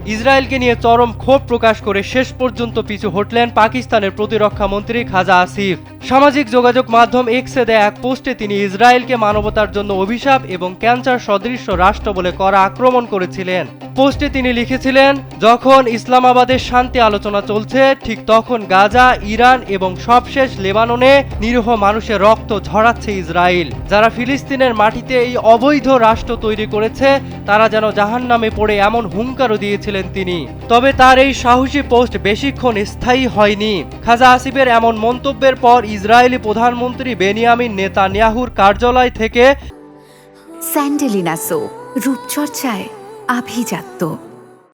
ইসরায়েলকে নিয়ে চরম ক্ষোভ প্রকাশ করে শেষ পর্যন্ত পিছু হটলেন পাকিস্তানের প্রতিরক্ষা মন্ত্রী খাজা আসিফ। সামাজিক যোগাযোগ মাধ্যম এক্সে দেয়া এক পোস্টে তিনি ইসরায়েলকে মানবতার জন্য অভিশাপ এবং ক্যান্সার সদৃশ্য রাষ্ট্র বলে করা আক্রমণ করেছিলেন। পোস্টে তিনি লিখেছিলেন, যখন ইসলামাবাদের শান্তি আলোচনা চলছে ঠিক তখন গাজা, ইরান এবং সবশেষ লেবাননে নিরীহ মানুষের রক্ত ঝরাচ্ছে ইসরায়েল। যারা ফিলিস্তিনের মাটিতে এই অবৈধ রাষ্ট্র তৈরি করেছে তারা যেন জাহান্নামে পড়ে এমন হুঙ্কারও দিয়েছিলেন তিনি। তবে তার এই সাহসী পোস্ট বেশিক্ষণ স্থায়ী হয়নি। খাজা আসিফের এমন মন্তব্যের পর ইসরায়েলি প্রধানমন্ত্রী বেনিয়ামিন নেতানিয়াহুর কার্যালয় থেকে স্যান্ডেলিনা সো, রূপচর্চায় আভিজাত্য,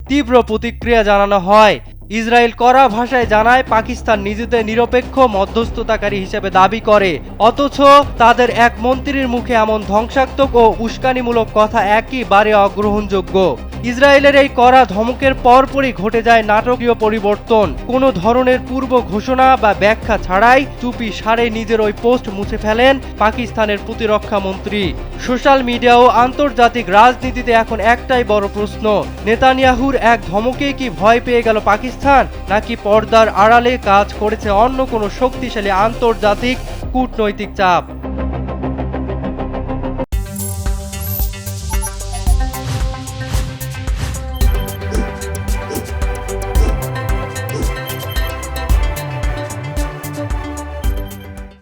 তীব্র প্রতিক্রিয়া জানানো হয়। ইসরায়েল কড়া ভাষায় জানায় পাকিস্তান নিজেদের নিরপেক্ষ মধ্যস্থতাকারী হিসেবে দাবি করে, অথচ তাদের এক মন্ত্রীর মুখে এমন ধ্বংসাত্মক ও উস্কানিমূলক কথা একেবারে অগ্রহণযোগ্য। ইসরায়েলের এই কড়া ধমকের পরপরই ঘটে যায় নাটকীয় পরিবর্তন। কোনো ধরনের পূর্ব ঘোষণা বা ব্যাখ্যা ছাড়াই চুপি সারে নিজের ওই পোস্ট মুছে ফেলেন পাকিস্তানের প্রতিরক্ষা মন্ত্রী। সোশ্যাল মিডিয়া ও আন্তর্জাতিক রাজনীতিতে এখন একটাই বড় প্রশ্ন, নেতানিয়াহুর এক ধমকেই কি ভয় পেয়ে গেল পাকিস্তান, নাকি পর্দার আড়ালে কাজ করেছে অন্য কোনো শক্তিশালী আন্তর্জাতিক কূটনৈতিক চাপ?